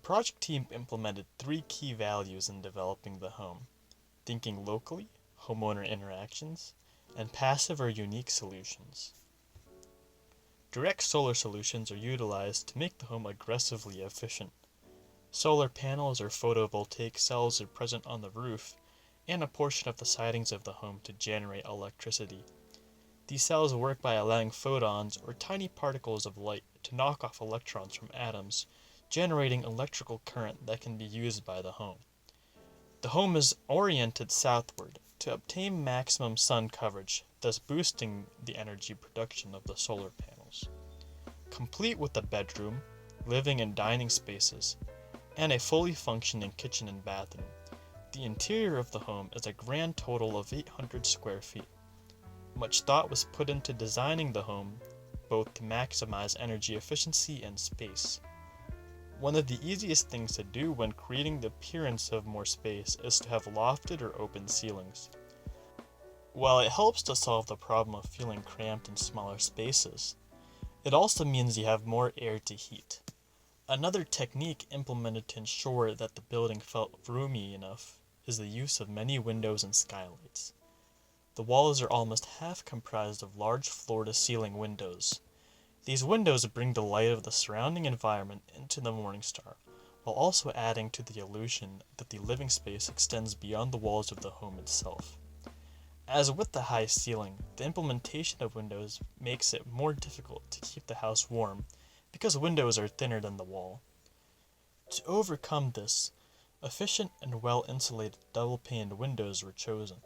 project team implemented three key values in developing the home: thinking locally, homeowner interactions, and passive or unique solutions. Direct solar solutions are utilized to make the home aggressively efficient. Solar panels or photovoltaic cells are present on the roof and a portion of the sidings of the home to generate electricity. These cells work by allowing photons or tiny particles of light to knock off electrons from atoms, generating electrical current that can be used by the home. The home is oriented southward to obtain maximum sun coverage, thus boosting the energy production of the solar panels. Complete with a bedroom, living and dining spaces, and a fully functioning kitchen and bathroom, the interior of the home is a grand total of 800 square feet. Much thought was put into designing the home, both to maximize energy efficiency and space. One of the easiest things to do when creating the appearance of more space is to have lofted or open ceilings. While it helps to solve the problem of feeling cramped in smaller spaces, it also means you have more air to heat. Another technique implemented to ensure that the building felt roomy enough is the use of many windows and skylights. The walls are almost half comprised of large floor-to-ceiling windows. These windows bring the light of the surrounding environment into the MorningStar, while also adding to the illusion that the living space extends beyond the walls of the home itself. As with the high ceiling, the implementation of windows makes it more difficult to keep the house warm because windows are thinner than the wall. To overcome this, efficient and well-insulated double-paned windows were chosen.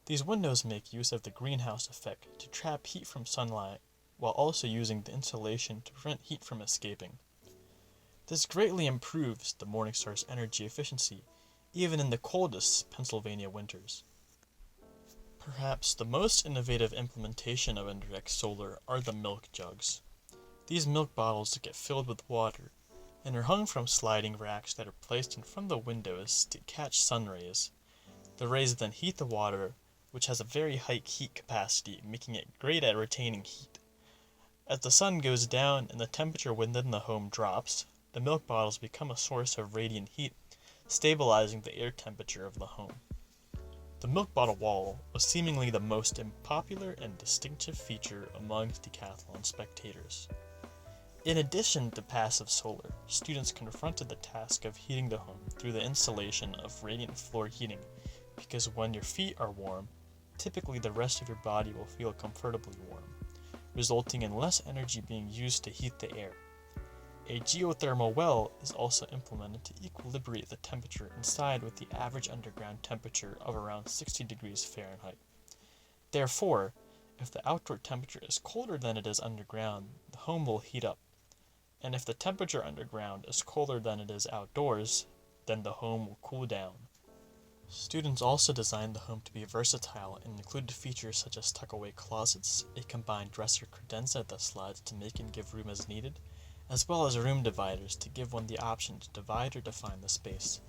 These windows make use of the greenhouse effect to trap heat from sunlight while also using the insulation to prevent heat from escaping. This greatly improves the MorningStar's energy efficiency, even in the coldest Pennsylvania winters. Perhaps the most innovative implementation of indirect solar are the milk jugs. These milk bottles get filled with water and are hung from sliding racks that are placed in front of the windows to catch sun rays. The rays then heat the water, which has a very high heat capacity, making it great at retaining heat. As the sun goes down and the temperature within the home drops, the milk bottles become a source of radiant heat, stabilizing the air temperature of the home. The milk bottle wall was seemingly the most unpopular and distinctive feature amongst decathlon spectators. In addition to passive solar, students confronted the task of heating the home through the installation of radiant floor heating, because when your feet are warm, typically the rest of your body will feel comfortably warm, resulting in less energy being used to heat the air. A geothermal well is also implemented to equilibrate the temperature inside with the average underground temperature of around 60 degrees Fahrenheit. Therefore, if the outdoor temperature is colder than it is underground, the home will heat up. And if the temperature underground is colder than it is outdoors, then the home will cool down. Students also designed the home to be versatile and included features such as tuck-away closets, a combined dresser credenza that slides to make and give room as needed, as well as room dividers to give one the option to divide or define the space.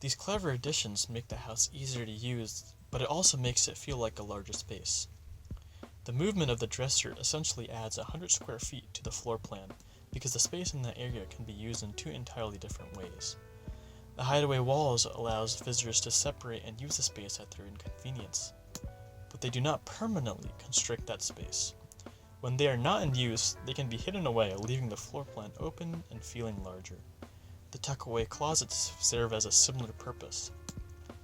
These clever additions make the house easier to use, but it also makes it feel like a larger space. The movement of the dresser essentially adds 100 square feet to the floor plan, because the space in that area can be used in two entirely different ways. The hideaway walls allows visitors to separate and use the space at their inconvenience, but they do not permanently constrict that space. When they are not in use, they can be hidden away, leaving the floor plan open and feeling larger. The tuck-away closets serve as a similar purpose.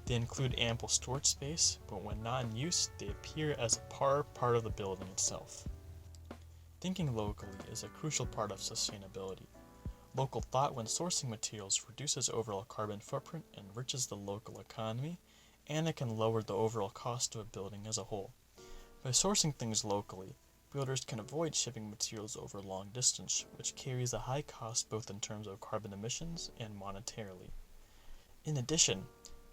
They include ample storage space, but when not in use, they appear as a part of the building itself. Thinking locally is a crucial part of sustainability. Local thought when sourcing materials reduces overall carbon footprint and enriches the local economy, and it can lower the overall cost of a building as a whole. By sourcing things locally, builders can avoid shipping materials over a long distance, which carries a high cost both in terms of carbon emissions and monetarily. In addition,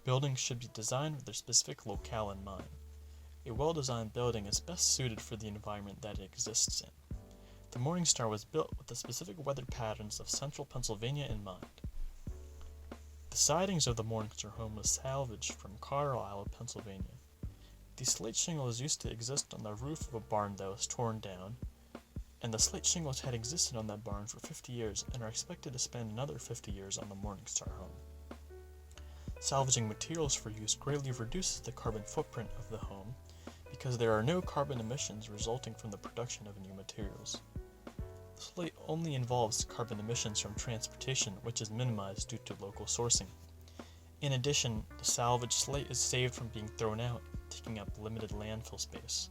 buildings should be designed with their specific locale in mind. A well-designed building is best suited for the environment that it exists in. The MorningStar was built with the specific weather patterns of central Pennsylvania in mind. The sidings of the MorningStar home was salvaged from Carlisle, Pennsylvania. These slate shingles used to exist on the roof of a barn that was torn down, And the slate shingles had existed on that barn for 50 years and are expected to spend another 50 years on the MorningStar home. Salvaging materials for use greatly reduces the carbon footprint of the home because there are no carbon emissions resulting from the production of new materials. The slate only involves carbon emissions from transportation, which is minimized due to local sourcing. In addition, the salvaged slate is saved from being thrown out, taking up limited landfill space.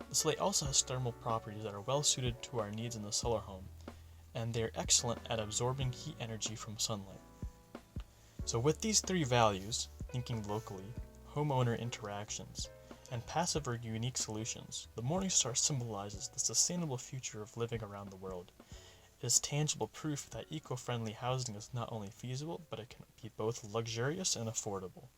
The slate also has thermal properties that are well suited to our needs in the solar home, and they are excellent at absorbing heat energy from sunlight. So with these three values, thinking locally, homeowner interactions, and passive or unique solutions, the MorningStar symbolizes the sustainable future of living around the world. It is tangible proof that eco-friendly housing is not only feasible, but it can be both luxurious and affordable.